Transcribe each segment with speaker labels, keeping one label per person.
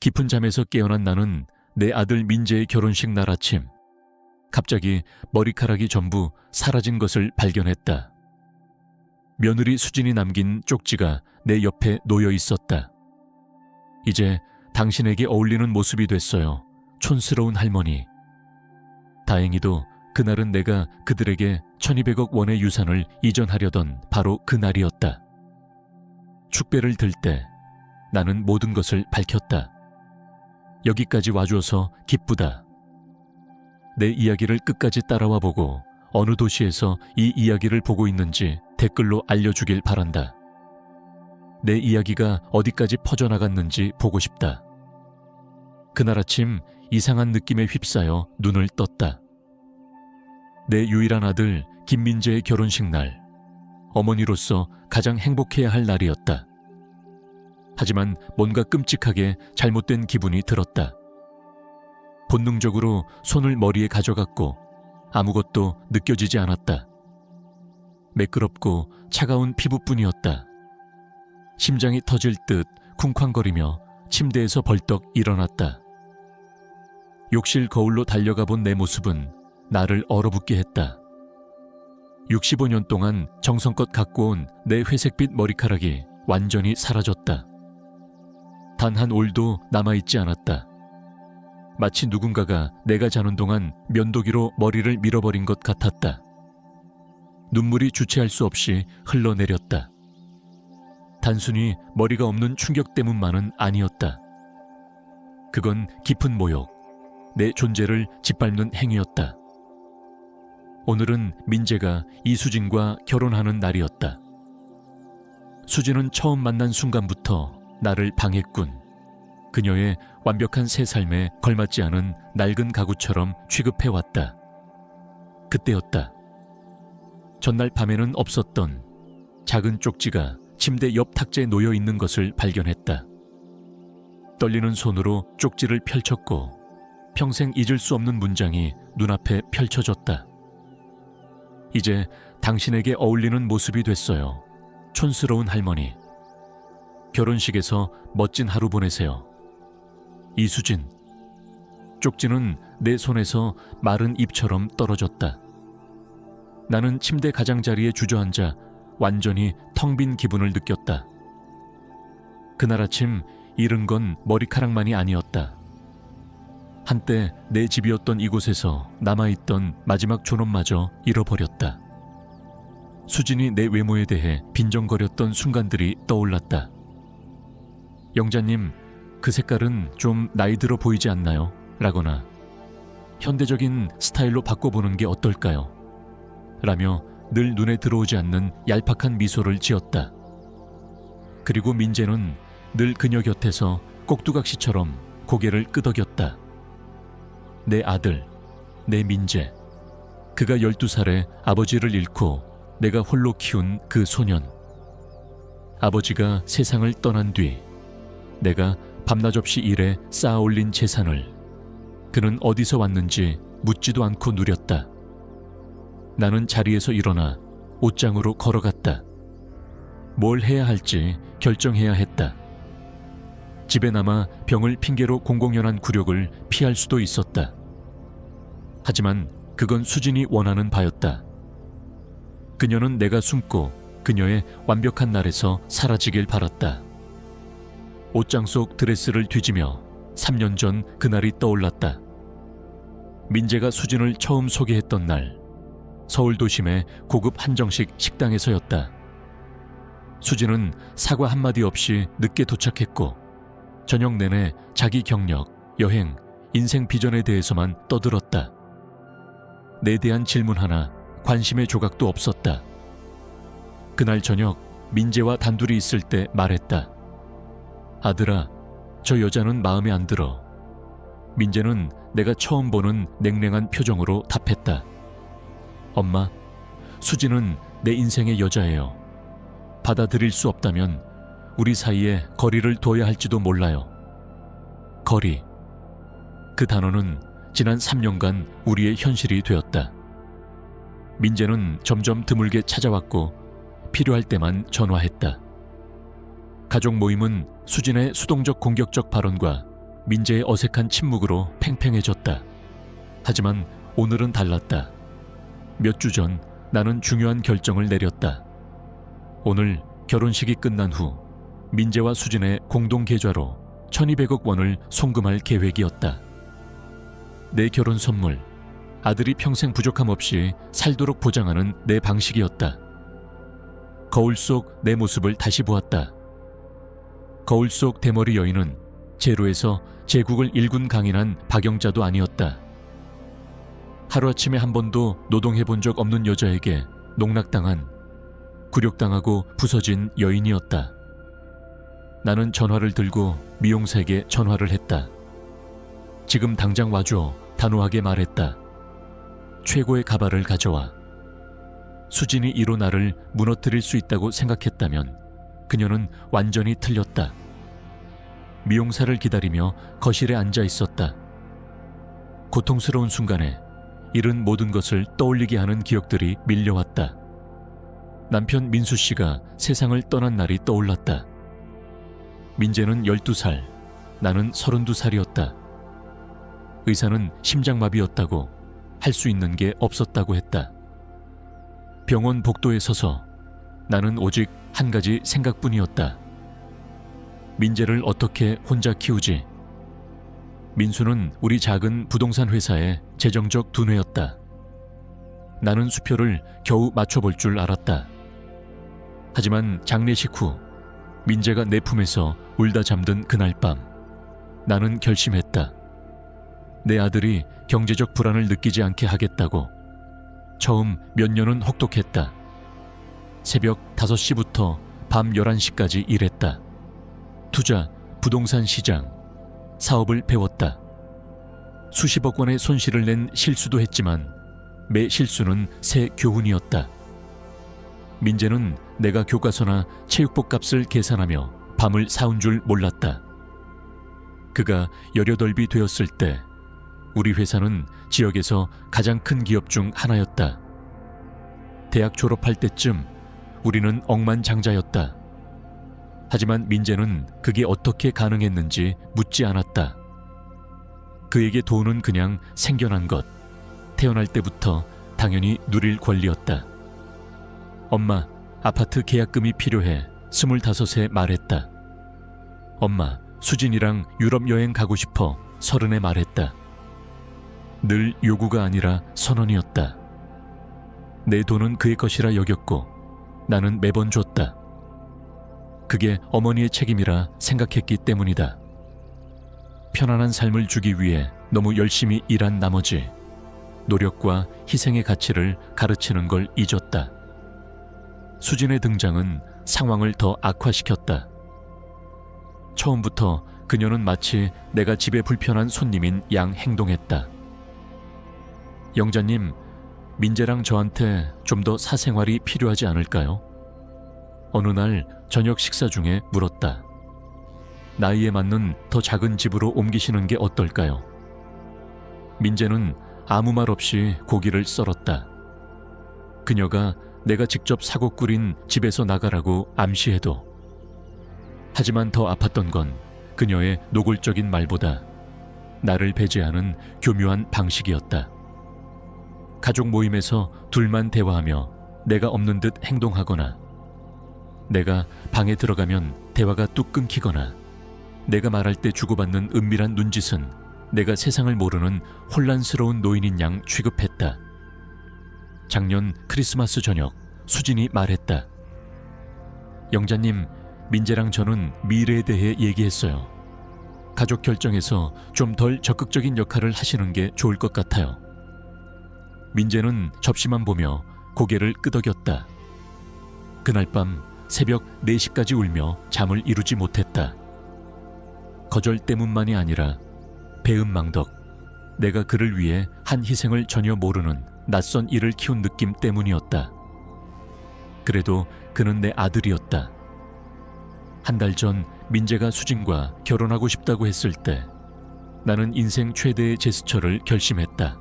Speaker 1: 깊은 잠에서 깨어난 나는 내 아들 민재의 결혼식 날 아침, 갑자기 머리카락이 전부 사라진 것을 발견했다. 며느리 수진이 남긴 쪽지가 내 옆에 놓여 있었다. 이제 당신에게 어울리는 모습이 됐어요. 촌스러운 할머니. 다행히도 그날은 내가 그들에게 1200억 원의 유산을 이전하려던 바로 그날이었다. 축배를 들 때 나는 모든 것을 밝혔다. 여기까지 와줘서 기쁘다. 내 이야기를 끝까지 따라와 보고 어느 도시에서 이 이야기를 보고 있는지 댓글로 알려주길 바란다. 내 이야기가 어디까지 퍼져나갔는지 보고 싶다. 그날 아침 이상한 느낌에 휩싸여 눈을 떴다. 내 유일한 아들 김민재의 결혼식 날, 어머니로서 가장 행복해야 할 날이었다. 하지만 뭔가 끔찍하게 잘못된 기분이 들었다. 본능적으로 손을 머리에 가져갔고 아무것도 느껴지지 않았다. 매끄럽고 차가운 피부뿐이었다. 심장이 터질 듯 쿵쾅거리며 침대에서 벌떡 일어났다. 욕실 거울로 달려가 본 내 모습은 나를 얼어붙게 했다. 65년 동안 정성껏 갖고 온 내 회색빛 머리카락이 완전히 사라졌다. 단 한 올도 남아있지 않았다. 마치 누군가가 내가 자는 동안 면도기로 머리를 밀어버린 것 같았다. 눈물이 주체할 수 없이 흘러내렸다. 단순히 머리가 없는 충격 때문만은 아니었다. 그건 깊은 모욕, 내 존재를 짓밟는 행위였다. 오늘은 민재가 이수진과 결혼하는 날이었다. 수진은 처음 만난 순간부터 나를 방했군. 그녀의 완벽한 새 삶에 걸맞지 않은 낡은 가구처럼 취급해왔다. 그때였다. 전날 밤에는 없었던 작은 쪽지가 침대 옆 탁자에 놓여 있는 것을 발견했다. 떨리는 손으로 쪽지를 펼쳤고 평생 잊을 수 없는 문장이 눈앞에 펼쳐졌다. 이제 당신에게 어울리는 모습이 됐어요. 촌스러운 할머니. 결혼식에서 멋진 하루 보내세요. 이수진. 쪽지는 내 손에서 마른 잎처럼 떨어졌다. 나는 침대 가장자리에 주저앉아 완전히 텅 빈 기분을 느꼈다. 그날 아침 잃은 건 머리카락만이 아니었다. 한때 내 집이었던 이곳에서 남아있던 마지막 존엄마저 잃어버렸다. 수진이 내 외모에 대해 빈정거렸던 순간들이 떠올랐다. 영자님, 그 색깔은 좀 나이 들어 보이지 않나요? 라거나 현대적인 스타일로 바꿔보는 게 어떨까요? 라며 늘 눈에 들어오지 않는 얄팍한 미소를 지었다. 그리고 민재는 늘 그녀 곁에서 꼭두각시처럼 고개를 끄덕였다. 내 아들, 내 민재. 그가 12살에 아버지를 잃고 내가 홀로 키운 그 소년. 아버지가 세상을 떠난 뒤 내가 밤낮없이 일해 쌓아올린 재산을 그는 어디서 왔는지 묻지도 않고 누렸다. 나는 자리에서 일어나 옷장으로 걸어갔다. 뭘 해야 할지 결정해야 했다. 집에 남아 병을 핑계로 공공연한 굴욕을 피할 수도 있었다. 하지만 그건 수진이 원하는 바였다. 그녀는 내가 숨고 그녀의 완벽한 날에서 사라지길 바랐다. 옷장 속 드레스를 뒤지며 3년 전 그날이 떠올랐다. 민재가 수진을 처음 소개했던 날, 서울 도심의 고급 한정식 식당에서였다. 수진은 사과 한마디 없이 늦게 도착했고 저녁 내내 자기 경력, 여행, 인생 비전에 대해서만 떠들었다. 내 대한 질문 하나, 관심의 조각도 없었다. 그날 저녁 민재와 단둘이 있을 때 말했다. 아들아, 저 여자는 마음에 안 들어. 민재는 내가 처음 보는 냉랭한 표정으로 답했다. 엄마, 수진은 내 인생의 여자예요. 받아들일 수 없다면 우리 사이에 거리를 둬야 할지도 몰라요. 거리. 그 단어는 지난 3년간 우리의 현실이 되었다. 민재는 점점 드물게 찾아왔고 필요할 때만 전화했다. 가족 모임은 수진의 수동적 공격적 발언과 민재의 어색한 침묵으로 팽팽해졌다. 하지만 오늘은 달랐다. 몇 주 전 나는 중요한 결정을 내렸다. 오늘 결혼식이 끝난 후 민재와 수진의 공동 계좌로 1200억 원을 송금할 계획이었다. 내 결혼 선물, 아들이 평생 부족함 없이 살도록 보장하는 내 방식이었다. 거울 속 내 모습을 다시 보았다. 거울 속 대머리 여인은 제로에서 제국을 일군 강인한 박영자도 아니었다. 하루아침에 한 번도 노동해본 적 없는 여자에게 농락당한, 굴욕당하고 부서진 여인이었다. 나는 전화를 들고 미용사에게 전화를 했다. 지금 당장 와줘, 단호하게 말했다. 최고의 가발을 가져와. 수진이 이로 나를 무너뜨릴 수 있다고 생각했다면 그녀는 완전히 틀렸다. 미용사를 기다리며 거실에 앉아 있었다. 고통스러운 순간에 잃은 모든 것을 떠올리게 하는 기억들이 밀려왔다. 남편 민수 씨가 세상을 떠난 날이 떠올랐다. 민재는 12살, 나는 32살이었다. 의사는 심장마비였다고, 할 수 있는 게 없었다고 했다. 병원 복도에 서서 나는 오직 한 가지 생각뿐이었다. 민재를 어떻게 혼자 키우지? 민수는 우리 작은 부동산 회사의 재정적 두뇌였다. 나는 수표를 겨우 맞춰볼 줄 알았다. 하지만 장례식 후 민재가 내 품에서 울다 잠든 그날 밤 나는 결심했다. 내 아들이 경제적 불안을 느끼지 않게 하겠다고. 처음 몇 년은 혹독했다. 새벽 5시부터 밤 11시까지 일했다. 투자, 부동산 시장, 사업을 배웠다. 수십억 원의 손실을 낸 실수도 했지만 매 실수는 새 교훈이었다. 민재는 내가 교과서나 체육복 값을 계산하며 밤을 사온 줄 몰랐다. 그가 18이 되었을 때 우리 회사는 지역에서 가장 큰 기업 중 하나였다. 대학 졸업할 때쯤 우리는 억만장자였다. 하지만 민재는 그게 어떻게 가능했는지 묻지 않았다. 그에게 돈은 그냥 생겨난 것, 태어날 때부터 당연히 누릴 권리였다. 엄마, 아파트 계약금이 필요해. 25에 말했다. 엄마, 수진이랑 유럽 여행 가고 싶어. 30에 말했다. 늘 요구가 아니라 선언이었다. 내 돈은 그의 것이라 여겼고 나는 매번 줬다. 그게 어머니의 책임이라 생각했기 때문이다. 편안한 삶을 주기 위해 너무 열심히 일한 나머지 노력과 희생의 가치를 가르치는 걸 잊었다. 수진의 등장은 상황을 더 악화시켰다. 처음부터 그녀는 마치 내가 집에 불편한 손님인 양 행동했다. 영자님, 민재랑 저한테 좀 더 사생활이 필요하지 않을까요? 어느 날 저녁 식사 중에 물었다. 나이에 맞는 더 작은 집으로 옮기시는 게 어떨까요? 민재는 아무 말 없이 고기를 썰었다. 그녀가 내가 직접 사고 끓인 집에서 나가라고 암시해도. 하지만 더 아팠던 건 그녀의 노골적인 말보다 나를 배제하는 교묘한 방식이었다. 가족 모임에서 둘만 대화하며 내가 없는 듯 행동하거나, 내가 방에 들어가면 대화가 뚝 끊기거나, 내가 말할 때 주고받는 은밀한 눈짓은 내가 세상을 모르는 혼란스러운 노인인 양 취급했다. 작년 크리스마스 저녁 수진이 말했다. 영자님, 민재랑 저는 미래에 대해 얘기했어요. 가족 결정에서 좀 덜 적극적인 역할을 하시는 게 좋을 것 같아요. 민재는 접시만 보며 고개를 끄덕였다. 그날 밤 새벽 4시까지 울며 잠을 이루지 못했다. 거절 때문만이 아니라 배은망덕, 내가 그를 위해 한 희생을 전혀 모르는 낯선 이를 키운 느낌 때문이었다. 그래도 그는 내 아들이었다. 한 달 전 민재가 수진과 결혼하고 싶다고 했을 때 나는 인생 최대의 제스처를 결심했다.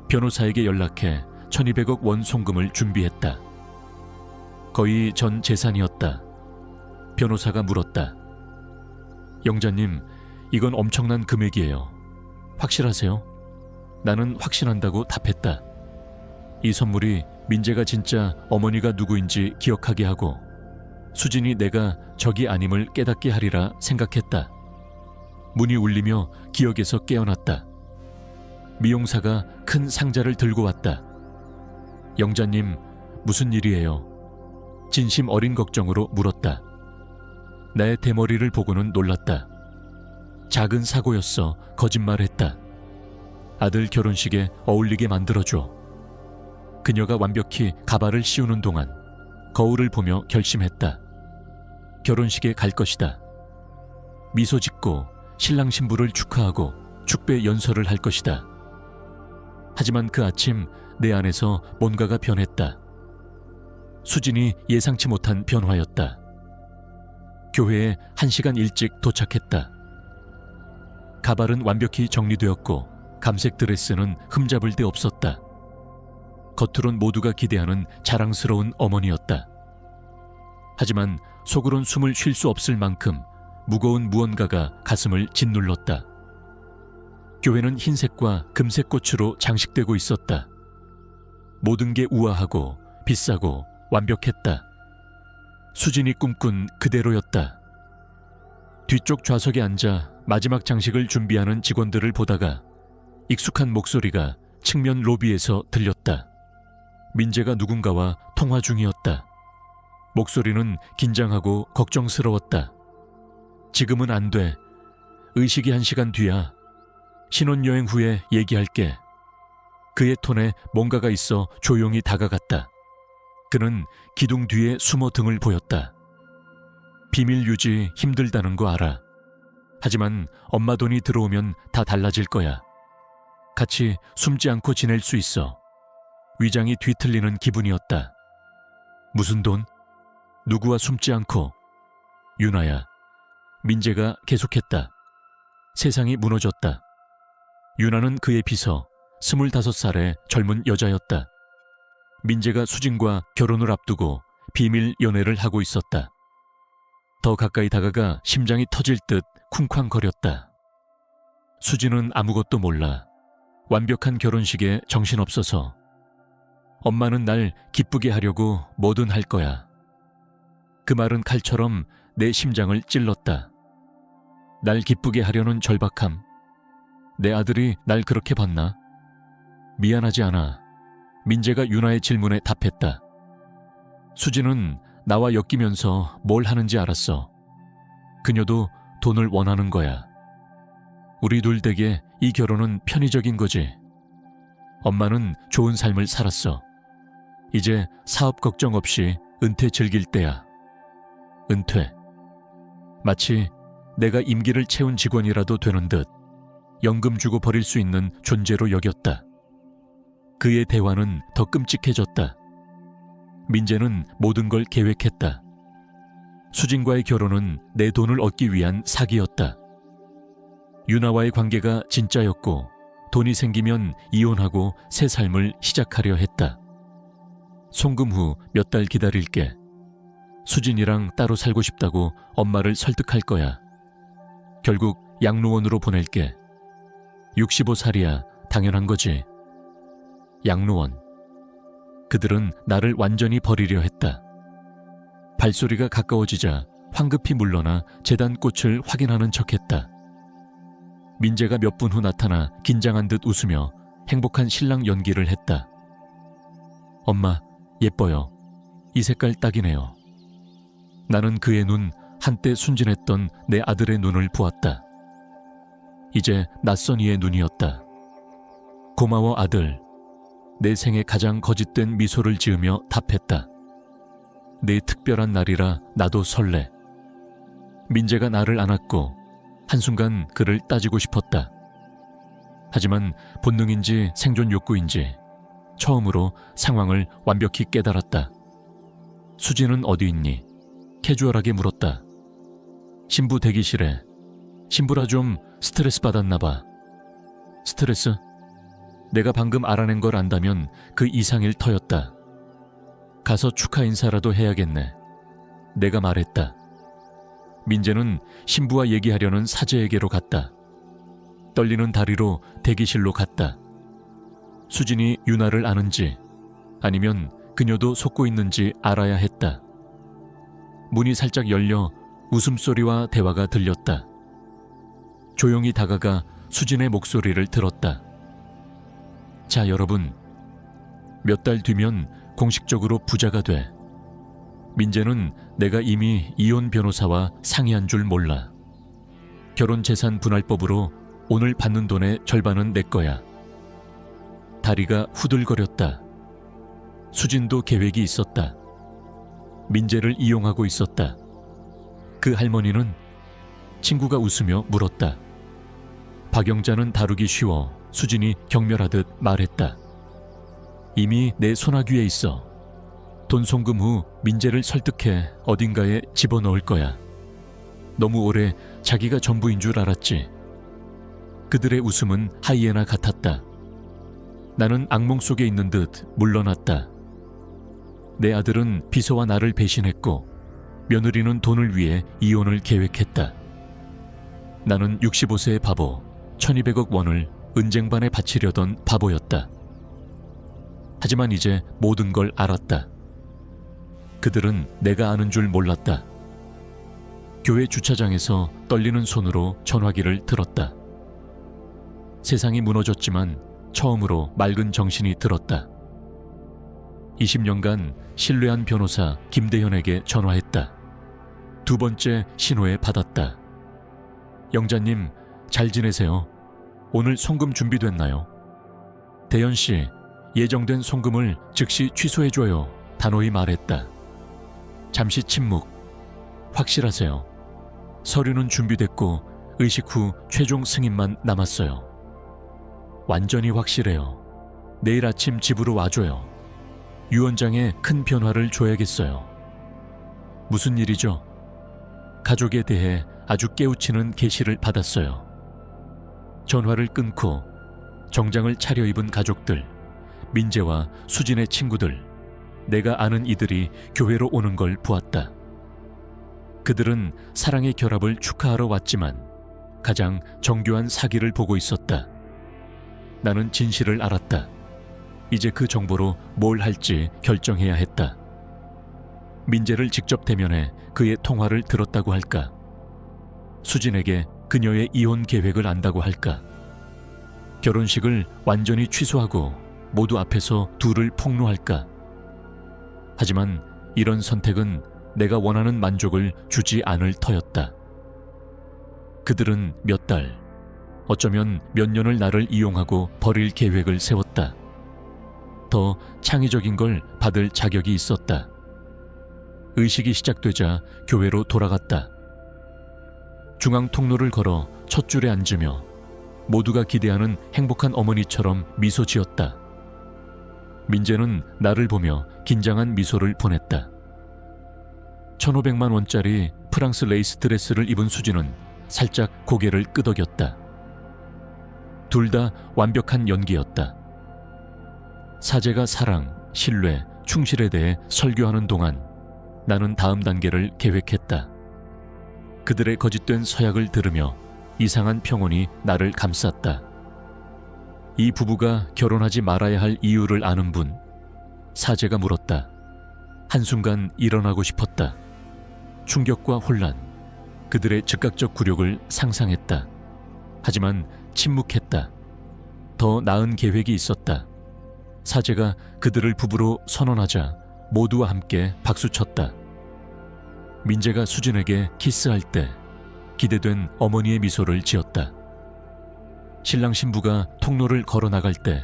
Speaker 1: 변호사에게 연락해 1200억 원 송금을 준비했다. 거의 전 재산이었다. 변호사가 물었다. 영자님, 이건 엄청난 금액이에요. 확실하세요? 나는 확신한다고 답했다. 이 선물이 민재가 진짜 어머니가 누구인지 기억하게 하고 수진이 내가 적이 아님을 깨닫게 하리라 생각했다. 문이 울리며 기억에서 깨어났다. 미용사가 큰 상자를 들고 왔다. 영자님, 무슨 일이에요? 진심 어린 걱정으로 물었다. 나의 대머리를 보고는 놀랐다. 작은 사고였어. 거짓말했다. 아들 결혼식에 어울리게 만들어줘. 그녀가 완벽히 가발을 씌우는 동안 거울을 보며 결심했다. 결혼식에 갈 것이다. 미소 짓고 신랑 신부를 축하하고 축배 연설을 할 것이다. 하지만 그 아침 내 안에서 뭔가가 변했다. 수진이 예상치 못한 변화였다. 교회에 1시간 일찍 도착했다. 가발은 완벽히 정리되었고 감색 드레스는 흠잡을 데 없었다. 겉으론 모두가 기대하는 자랑스러운 어머니였다. 하지만 속으론 숨을 쉴 수 없을 만큼 무거운 무언가가 가슴을 짓눌렀다. 교회는 흰색과 금색 꽃으로 장식되고 있었다. 모든 게 우아하고 비싸고 완벽했다. 수진이 꿈꾼 그대로였다. 뒤쪽 좌석에 앉아 마지막 장식을 준비하는 직원들을 보다가 익숙한 목소리가 측면 로비에서 들렸다. 민재가 누군가와 통화 중이었다. 목소리는 긴장하고 걱정스러웠다. 지금은 안 돼. 의식이 1시간 뒤야. 신혼여행 후에 얘기할게. 그의 톤에 뭔가가 있어 조용히 다가갔다. 그는 기둥 뒤에 숨어 등을 보였다. 비밀 유지 힘들다는 거 알아. 하지만 엄마 돈이 들어오면 다 달라질 거야. 같이 숨지 않고 지낼 수 있어. 위장이 뒤틀리는 기분이었다. 무슨 돈? 누구와 숨지 않고? 유나야. 민재가 계속했다. 세상이 무너졌다. 유나는 그의 비서 25살의 젊은 여자였다. 민재가 수진과 결혼을 앞두고 비밀 연애를 하고 있었다. 더 가까이 다가가 심장이 터질 듯 쿵쾅거렸다. 수진은 아무것도 몰라. 완벽한 결혼식에 정신없어서. 엄마는 날 기쁘게 하려고 뭐든 할 거야. 그 말은 칼처럼 내 심장을 찔렀다. 날 기쁘게 하려는 절박함. 내 아들이 날 그렇게 봤나? 미안하지 않아. 민재가 유나의 질문에 답했다. 수진은 나와 엮이면서 뭘 하는지 알았어. 그녀도 돈을 원하는 거야. 우리 둘 댁에 이 결혼은 편의적인 거지. 엄마는 좋은 삶을 살았어. 이제 사업 걱정 없이 은퇴 즐길 때야. 은퇴. 마치 내가 임기를 채운 직원이라도 되는 듯 연금 주고 버릴 수 있는 존재로 여겼다. 그의 대화는 더 끔찍해졌다. 민재는 모든 걸 계획했다. 수진과의 결혼은 내 돈을 얻기 위한 사기였다. 유나와의 관계가 진짜였고 돈이 생기면 이혼하고 새 삶을 시작하려 했다. 송금 후 몇 달 기다릴게. 수진이랑 따로 살고 싶다고 엄마를 설득할 거야. 결국 양로원으로 보낼게. 65살이야. 당연한 거지. 양로원. 그들은 나를 완전히 버리려 했다. 발소리가 가까워지자 황급히 물러나 제단꽃을 확인하는 척했다. 민재가 몇 분 후 나타나 긴장한 듯 웃으며 행복한 신랑 연기를 했다. 엄마, 예뻐요. 이 색깔 딱이네요. 나는 그의 눈, 한때 순진했던 내 아들의 눈을 보았다. 이제 낯선 이의 눈이었다. 고마워 아들. 내 생에 가장 거짓된 미소를 지으며 답했다. 내 특별한 날이라 나도 설레. 민재가 나를 안았고 한순간 그를 따지고 싶었다. 하지만 본능인지 생존 욕구인지 처음으로 상황을 완벽히 깨달았다. 수진은 어디 있니? 캐주얼하게 물었다. 신부 대기실에. 신부라 좀 스트레스 받았나 봐. 스트레스? 내가 방금 알아낸 걸 안다면 그 이상일 터였다. 가서 축하 인사라도 해야겠네. 내가 말했다. 민재는 신부와 얘기하려는 사제에게로 갔다. 떨리는 다리로 대기실로 갔다. 수진이 유나를 아는지 아니면 그녀도 속고 있는지 알아야 했다. 문이 살짝 열려 웃음소리와 대화가 들렸다. 조용히 다가가 수진의 목소리를 들었다. 자, 여러분. 몇 달 뒤면 공식적으로 부자가 돼. 민재는 내가 이미 이혼 변호사와 상의한 줄 몰라. 결혼재산 분할법으로 오늘 받는 돈의 절반은 내 거야. 다리가 후들거렸다. 수진도 계획이 있었다. 민재를 이용하고 있었다. 그 할머니는 친구가 웃으며 물었다. 박영자는 다루기 쉬워. 수진이 경멸하듯 말했다. 이미 내 손아귀에 있어. 돈 송금 후 민재를 설득해 어딘가에 집어넣을 거야. 너무 오래 자기가 전부인 줄 알았지. 그들의 웃음은 하이에나 같았다. 나는 악몽 속에 있는 듯 물러났다. 내 아들은 비서와 나를 배신했고 며느리는 돈을 위해 이혼을 계획했다. 나는 65세의 바보, 1200억 원을 은쟁반에 바치려던 바보였다. 하지만 이제 모든 걸 알았다. 그들은 내가 아는 줄 몰랐다. 교회 주차장에서 떨리는 손으로 전화기를 들었다. 세상이 무너졌지만 처음으로 맑은 정신이 들었다. 20년간 신뢰한 변호사 김대현에게 전화했다. 두 번째 신호에 받았다. 영자님, 잘 지내세요? 오늘 송금 준비됐나요? 대현씨, 예정된 송금을 즉시 취소해줘요. 단호히 말했다. 잠시 침묵. 확실하세요? 서류는 준비됐고 의식 후 최종 승인만 남았어요. 완전히 확실해요. 내일 아침 집으로 와줘요. 유언장에 큰 변화를 줘야겠어요. 무슨 일이죠? 가족에 대해 아주 깨우치는 계시를 받았어요. 전화를 끊고 정장을 차려입은 가족들, 민재와 수진의 친구들, 내가 아는 이들이 교회로 오는 걸 보았다. 그들은 사랑의 결합을 축하하러 왔지만 가장 정교한 사기를 보고 있었다. 나는 진실을 알았다. 이제 그 정보로 뭘 할지 결정해야 했다. 민재를 직접 대면해 그의 통화를 들었다고 할까? 수진에게 그녀의 이혼 계획을 안다고 할까? 결혼식을 완전히 취소하고 모두 앞에서 둘을 폭로할까? 하지만 이런 선택은 내가 원하는 만족을 주지 않을 터였다. 그들은 몇 달, 어쩌면 몇 년을 나를 이용하고 버릴 계획을 세웠다. 더 창의적인 걸 받을 자격이 있었다. 의식이 시작되자 교회로 돌아갔다. 중앙 통로를 걸어 첫 줄에 앉으며 모두가 기대하는 행복한 어머니처럼 미소 지었다. 민재는 나를 보며 긴장한 미소를 보냈다. 1,500만 원짜리 프랑스 레이스 드레스를 입은 수진은 살짝 고개를 끄덕였다. 둘 다 완벽한 연기였다. 사제가 사랑, 신뢰, 충실에 대해 설교하는 동안 나는 다음 단계를 계획했다. 그들의 거짓된 서약을 들으며 이상한 평온이 나를 감쌌다. 이 부부가 결혼하지 말아야 할 이유를 아는 분, 사제가 물었다. 한순간 일어나고 싶었다. 충격과 혼란, 그들의 즉각적 굴욕을 상상했다. 하지만 침묵했다. 더 나은 계획이 있었다. 사제가 그들을 부부로 선언하자 모두와 함께 박수쳤다. 민재가 수진에게 키스할 때 기대된 어머니의 미소를 지었다. 신랑 신부가 통로를 걸어 나갈 때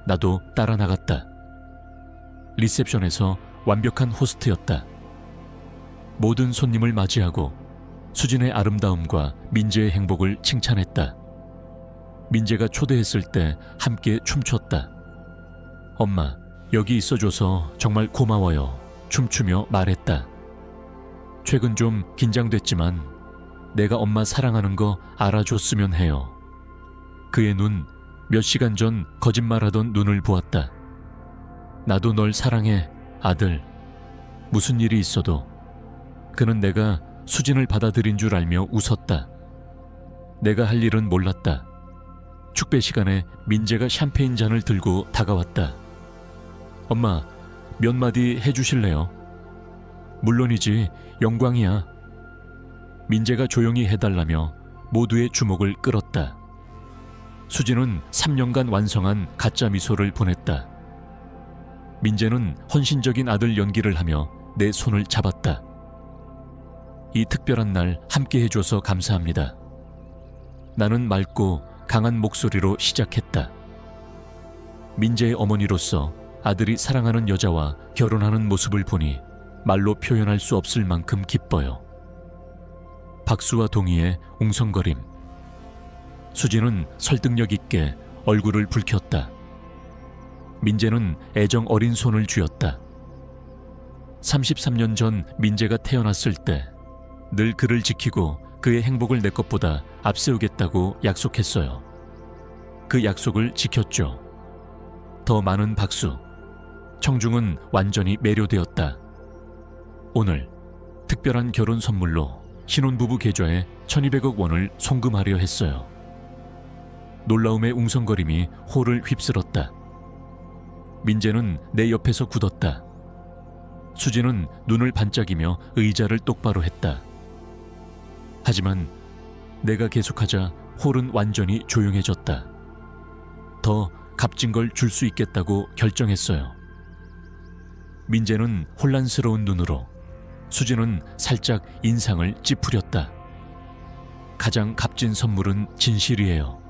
Speaker 1: 나도 따라 나갔다. 리셉션에서 완벽한 호스트였다. 모든 손님을 맞이하고 수진의 아름다움과 민재의 행복을 칭찬했다. 민재가 초대했을 때 함께 춤췄다. 엄마, 여기 있어줘서 정말 고마워요. 춤추며 말했다. 최근 좀 긴장됐지만 내가 엄마 사랑하는 거 알아줬으면 해요. 그의 눈, 몇 시간 전 거짓말하던 눈을 보았다. 나도 널 사랑해, 아들. 무슨 일이 있어도. 그는 내가 수진을 받아들인 줄 알며 웃었다. 내가 할 일은 몰랐다. 축배 시간에 민재가 샴페인 잔을 들고 다가왔다. 엄마, 몇 마디 해주실래요? 물론이지, 영광이야. 민재가 조용히 해달라며 모두의 주목을 끌었다. 수진은 3년간 완성한 가짜 미소를 보냈다. 민재는 헌신적인 아들 연기를 하며 내 손을 잡았다. 이 특별한 날 함께 해줘서 감사합니다. 나는 맑고 강한 목소리로 시작했다. 민재의 어머니로서 아들이 사랑하는 여자와 결혼하는 모습을 보니 말로 표현할 수 없을 만큼 기뻐요. 박수와 동의의 웅성거림. 수진은 설득력 있게 얼굴을 붉혔다. 민재는 애정 어린 손을 쥐었다. 33년 전 민재가 태어났을 때 늘 그를 지키고 그의 행복을 내 것보다 앞세우겠다고 약속했어요. 그 약속을 지켰죠. 더 많은 박수. 청중은 완전히 매료되었다. 오늘 특별한 결혼 선물로 신혼부부 계좌에 1200억 원을 송금하려 했어요. 놀라움의 웅성거림이 홀을 휩쓸었다. 민재는 내 옆에서 굳었다. 수진은 눈을 반짝이며 의자를 똑바로 했다. 하지만 내가 계속하자 홀은 완전히 조용해졌다. 더 값진 걸 줄 수 있겠다고 결정했어요. 민재는 혼란스러운 눈으로, 수진은 살짝 인상을 찌푸렸다. 가장 값진 선물은 진실이에요.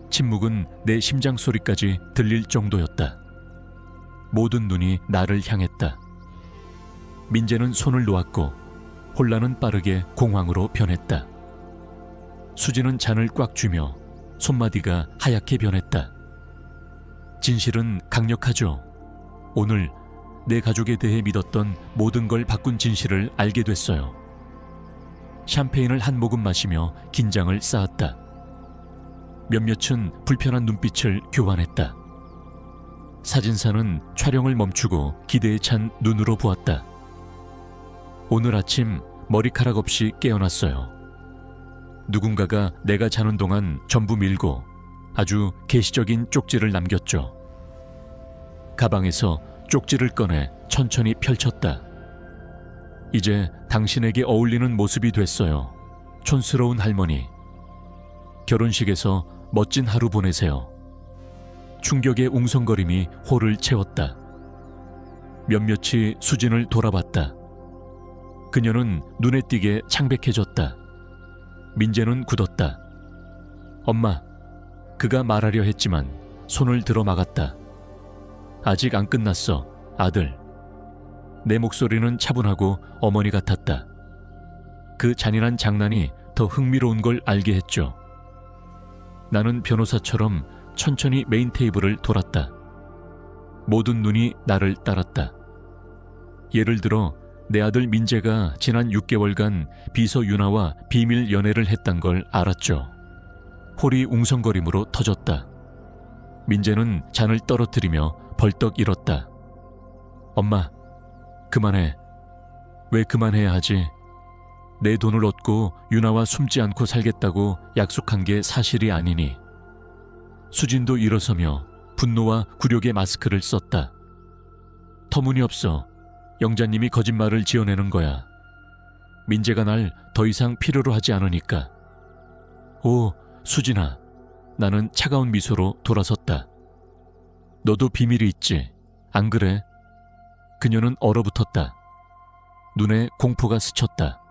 Speaker 1: 침묵은 내 심장 소리까지 들릴 정도였다. 모든 눈이 나를 향했다. 민재는 손을 놓았고 혼란은 빠르게 공황으로 변했다. 수진은 잔을 꽉 쥐며 손마디가 하얗게 변했다. 진실은 강력하죠. 오늘 내 가족에 대해 믿었던 모든 걸 바꾼 진실을 알게 됐어요. 샴페인을 한 모금 마시며 긴장을 쌓았다. 몇몇은 불편한 눈빛을 교환했다. 사진사는 촬영을 멈추고 기대에 찬 눈으로 보았다. 오늘 아침 머리카락 없이 깨어났어요. 누군가가 내가 자는 동안 전부 밀고 아주 계시적인 쪽지를 남겼죠. 가방에서 쪽지를 꺼내 천천히 펼쳤다. 이제 당신에게 어울리는 모습이 됐어요. 촌스러운 할머니. 결혼식에서 멋진 하루 보내세요. 충격의 웅성거림이 홀을 채웠다. 몇몇이 수진을 돌아봤다. 그녀는 눈에 띄게 창백해졌다. 민재는 굳었다. 엄마, 그가 말하려 했지만 손을 들어 막았다. 아직 안 끝났어, 아들. 내 목소리는 차분하고 어머니 같았다. 그 잔인한 장난이 더 흥미로운 걸 알게 했죠. 나는 변호사처럼 천천히 메인 테이블을 돌았다. 모든 눈이 나를 따랐다. 예를 들어 내 아들 민재가 지난 6개월간 비서 유나와 비밀 연애를 했단 걸 알았죠. 홀이 웅성거림으로 터졌다. 민재는 잔을 떨어뜨리며 벌떡 일었다. 엄마, 그만해. 왜 그만해야 하지? 내 돈을 얻고 유나와 숨지 않고 살겠다고 약속한 게 사실이 아니니. 수진도 일어서며 분노와 굴욕의 마스크를 썼다. 터무니없어. 영자님이 거짓말을 지어내는 거야. 민재가 날 더 이상 필요로 하지 않으니까. 오, 수진아. 나는 차가운 미소로 돌아섰다. 너도 비밀이 있지, 안 그래? 그녀는 얼어붙었다. 눈에 공포가 스쳤다.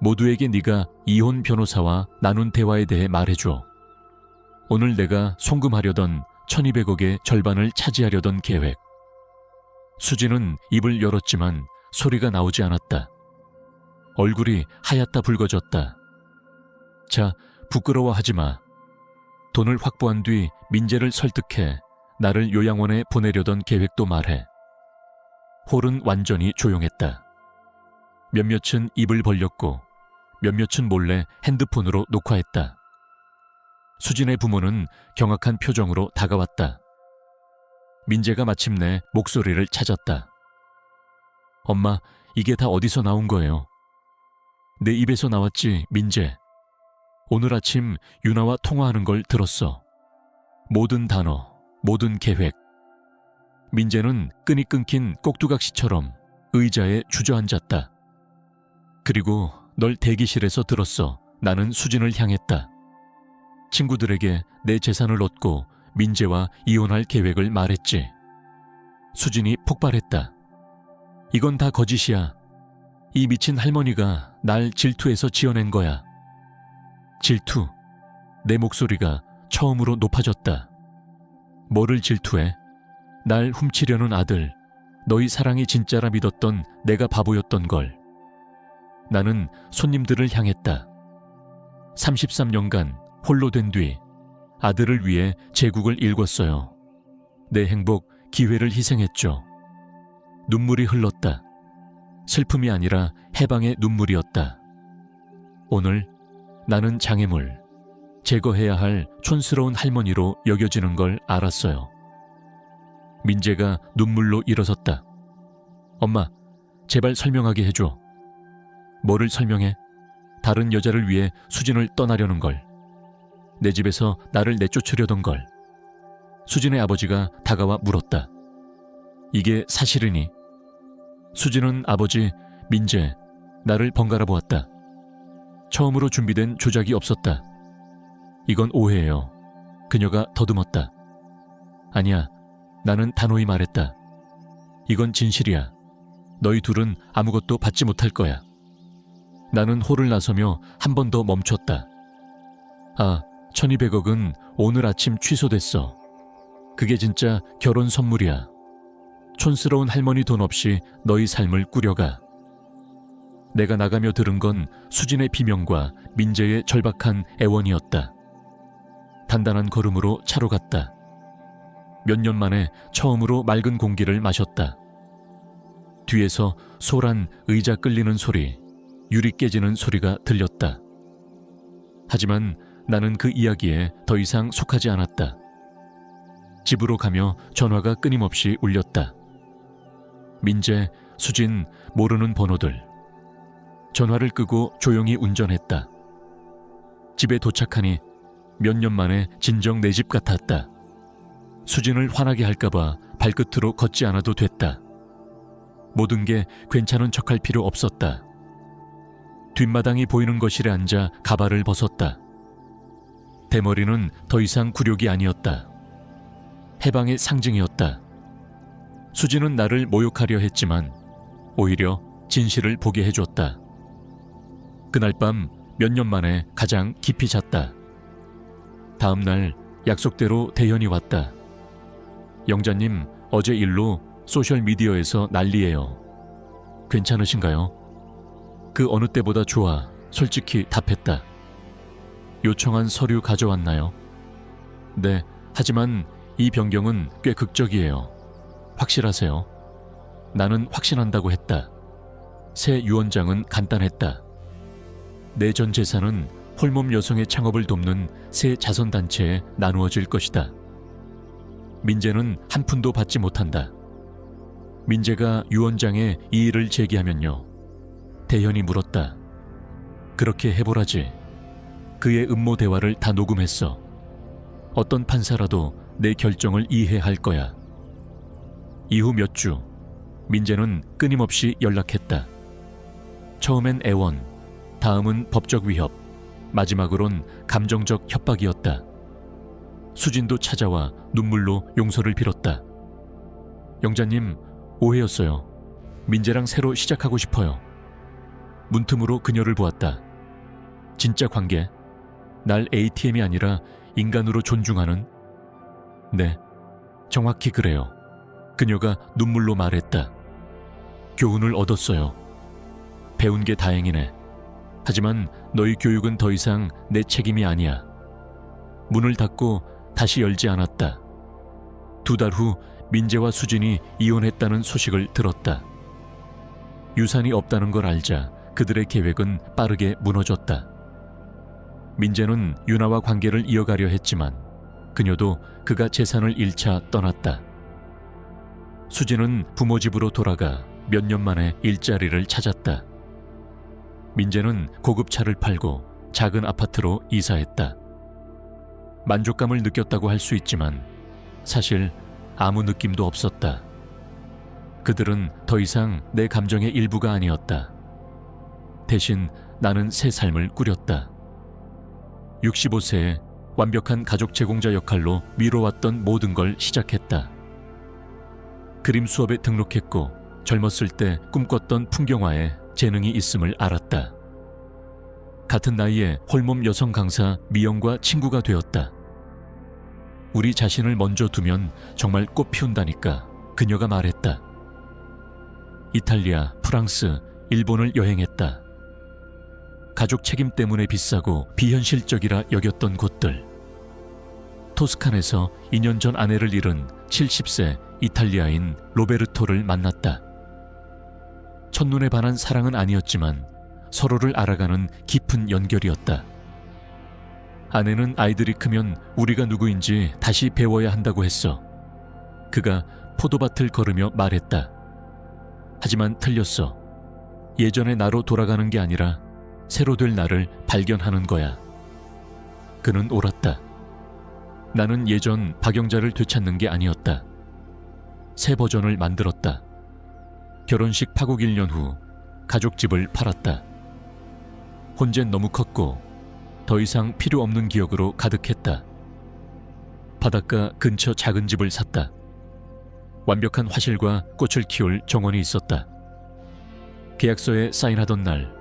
Speaker 1: 모두에게 네가 이혼 변호사와 나눈 대화에 대해 말해줘. 오늘 내가 송금하려던 1200억의 절반을 차지하려던 계획. 수진은 입을 열었지만 소리가 나오지 않았다. 얼굴이 하얗다 붉어졌다. 자, 부끄러워하지 마. 돈을 확보한 뒤 민재를 설득해 나를 요양원에 보내려던 계획도 말해. 홀은 완전히 조용했다. 몇몇은 입을 벌렸고 몇몇은 몰래 핸드폰으로 녹화했다. 수진의 부모는 경악한 표정으로 다가왔다. 민재가 마침내 목소리를 찾았다. 엄마, 이게 다 어디서 나온 거예요? 내 입에서 나왔지, 민재. 오늘 아침 유나와 통화하는 걸 들었어. 모든 단어, 모든 계획. 민재는 끈이 끊긴 꼭두각시처럼 의자에 주저앉았다. 그리고 널 대기실에서 들었어. 나는 수진을 향했다. 친구들에게 내 재산을 얻고 민재와 이혼할 계획을 말했지. 수진이 폭발했다. 이건 다 거짓이야. 이 미친 할머니가 날 질투해서 지어낸 거야. 질투. 내 목소리가 처음으로 높아졌다. 뭐를 질투해? 날 훔치려는 아들, 너희 사랑이 진짜라 믿었던 내가 바보였던 걸. 나는 손님들을 향했다. 33년간 홀로 된 뒤 아들을 위해 제국을 일궜어요. 내 행복, 기회를 희생했죠. 눈물이 흘렀다. 슬픔이 아니라 해방의 눈물이었다. 오늘 나는 장애물, 제거해야 할 촌스러운 할머니로 여겨지는 걸 알았어요. 민재가 눈물로 일어섰다. 엄마, 제발 설명하게 해줘. 뭐를 설명해? 다른 여자를 위해 수진을 떠나려는 걸. 내 집에서 나를 내쫓으려던 걸. 수진의 아버지가 다가와 물었다. 이게 사실이니? 수진은 아버지, 민재, 나를 번갈아 보았다. 처음으로 준비된 조작이 없었다. 이건 오해예요. 그녀가 더듬었다. 아니야, 나는 단호히 말했다. 이건 진실이야. 너희 둘은 아무것도 받지 못할 거야. 나는 홀을 나서며 한 번 더 멈췄다. 아, 1200억은 오늘 아침 취소됐어. 그게 진짜 결혼 선물이야. 촌스러운 할머니 돈 없이 너희 삶을 꾸려가. 내가 나가며 들은 건 수진의 비명과 민재의 절박한 애원이었다. 단단한 걸음으로 차로 갔다. 몇 년 만에 처음으로 맑은 공기를 마셨다. 뒤에서 소란 의자 끌리는 소리, 유리 깨지는 소리가 들렸다. 하지만 나는 그 이야기에 더 이상 속하지 않았다. 집으로 가며 전화가 끊임없이 울렸다. 민재, 수진, 모르는 번호들. 전화를 끄고 조용히 운전했다. 집에 도착하니 몇 년 만에 진정 내 집 같았다. 수진을 화나게 할까봐 발끝으로 걷지 않아도 됐다. 모든 게 괜찮은 척할 필요 없었다. 뒷마당이 보이는 거실에 앉아 가발을 벗었다. 대머리는 더 이상 굴욕이 아니었다. 해방의 상징이었다. 수진은 나를 모욕하려 했지만 오히려 진실을 보게 해줬다. 그날 밤 몇 년 만에 가장 깊이 잤다. 다음 날 약속대로 대현이 왔다. 영자님, 어제 일로 소셜미디어에서 난리예요. 괜찮으신가요? 그 어느 때보다 좋아, 솔직히 답했다. 요청한 서류 가져왔나요? 네, 하지만 이 변경은 꽤 극적이에요. 확실하세요? 나는 확신한다고 했다. 새 유언장은 간단했다. 내 전 재산은 홀몸 여성의 창업을 돕는 새 자선단체에 나누어질 것이다. 민재는 한 푼도 받지 못한다. 민재가 유언장에 이의를 제기하면요. 대현이 물었다. 그렇게 해보라지. 그의 음모 대화를 다 녹음했어. 어떤 판사라도 내 결정을 이해할 거야. 이후 몇 주, 민재는 끊임없이 연락했다. 처음엔 애원, 다음은 법적 위협, 마지막으론 감정적 협박이었다. 수진도 찾아와 눈물로 용서를 빌었다. 영자님, 오해였어요. 민재랑 새로 시작하고 싶어요. 문틈으로 그녀를 보았다. 진짜 관계, 날 ATM이 아니라 인간으로 존중하는? 네, 정확히 그래요. 그녀가 눈물로 말했다. 교훈을 얻었어요. 배운 게 다행이네. 하지만 너희 교육은 더 이상 내 책임이 아니야. 문을 닫고 다시 열지 않았다. 2달 후 민재와 수진이 이혼했다는 소식을 들었다. 유산이 없다는 걸 알자 그들의 계획은 빠르게 무너졌다. 민재는 유나와 관계를 이어가려 했지만 그녀도 그가 재산을 잃자 떠났다. 수진은 부모 집으로 돌아가 몇 년 만에 일자리를 찾았다. 민재는 고급 차를 팔고 작은 아파트로 이사했다. 만족감을 느꼈다고 할 수 있지만 사실 아무 느낌도 없었다. 그들은 더 이상 내 감정의 일부가 아니었다. 대신 나는 새 삶을 꾸렸다. 65세에 완벽한 가족 제공자 역할로 미뤄왔던 모든 걸 시작했다. 그림 수업에 등록했고 젊었을 때 꿈꿨던 풍경화에 재능이 있음을 알았다. 같은 나이에 홀몸 여성 강사 미영과 친구가 되었다. 우리 자신을 먼저 두면 정말 꽃 피운다니까 그녀가 말했다. 이탈리아, 프랑스, 일본을 여행했다. 가족 책임 때문에 비싸고 비현실적이라 여겼던 곳들. 토스칸에서 2년 전 아내를 잃은 70세 이탈리아인 로베르토를 만났다. 첫눈에 반한 사랑은 아니었지만 서로를 알아가는 깊은 연결이었다. 아내는 아이들이 크면 우리가 누구인지 다시 배워야 한다고 했어. 그가 포도밭을 걸으며 말했다. 하지만 틀렸어. 예전의 나로 돌아가는 게 아니라 새로 될 나를 발견하는 거야. 그는 옳았다. 나는 예전 박영자를 되찾는 게 아니었다. 새 버전을 만들었다. 결혼식 파국 1년 후 가족집을 팔았다. 혼재는 너무 컸고 더 이상 필요 없는 기억으로 가득했다. 바닷가 근처 작은 집을 샀다. 완벽한 화실과 꽃을 키울 정원이 있었다. 계약서에 사인하던 날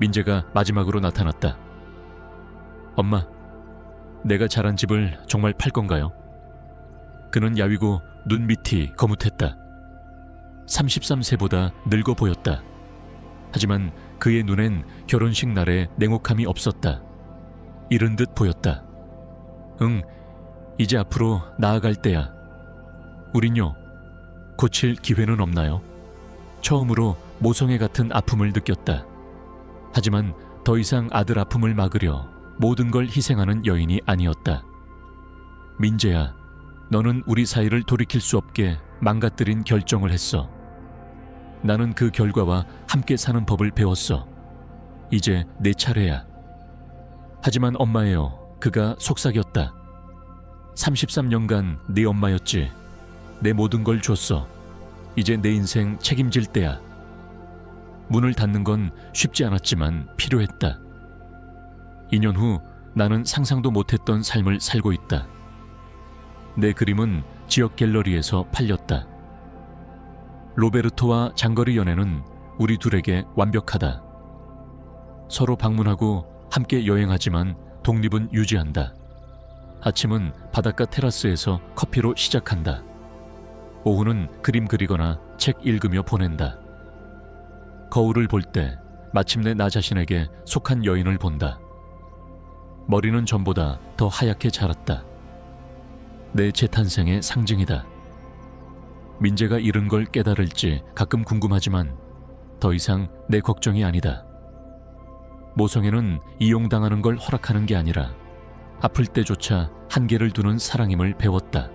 Speaker 1: 민재가 마지막으로 나타났다. 엄마, 내가 자란 집을 정말 팔 건가요? 그는 야위고 눈밑이 거뭇했다. 33세보다 늙어 보였다. 하지만 그의 눈엔 결혼식 날에 냉혹함이 없었다. 이른 듯 보였다. 응, 이제 앞으로 나아갈 때야. 우린요, 고칠 기회는 없나요? 처음으로 모성애 같은 아픔을 느꼈다. 하지만 더 이상 아들 아픔을 막으려 모든 걸 희생하는 여인이 아니었다. 민재야, 너는 우리 사이를 돌이킬 수 없게 망가뜨린 결정을 했어. 나는 그 결과와 함께 사는 법을 배웠어. 이제 내 차례야. 하지만 엄마예요. 그가 속삭였다. 33년간 네 엄마였지. 내 모든 걸 줬어. 이제 내 인생 책임질 때야. 문을 닫는 건 쉽지 않았지만 필요했다. 2년 후 나는 상상도 못했던 삶을 살고 있다. 내 그림은 지역 갤러리에서 팔렸다. 로베르토와 장거리 연애는 우리 둘에게 완벽하다. 서로 방문하고 함께 여행하지만 독립은 유지한다. 아침은 바닷가 테라스에서 커피로 시작한다. 오후는 그림 그리거나 책 읽으며 보낸다. 거울을 볼 때 마침내 나 자신에게 속한 여인을 본다. 머리는 전보다 더 하얗게 자랐다. 내 재탄생의 상징이다. 민재가 잃은 걸 깨달을지 가끔 궁금하지만 더 이상 내 걱정이 아니다. 모성애는 이용당하는 걸 허락하는 게 아니라 아플 때조차 한계를 두는 사랑임을 배웠다.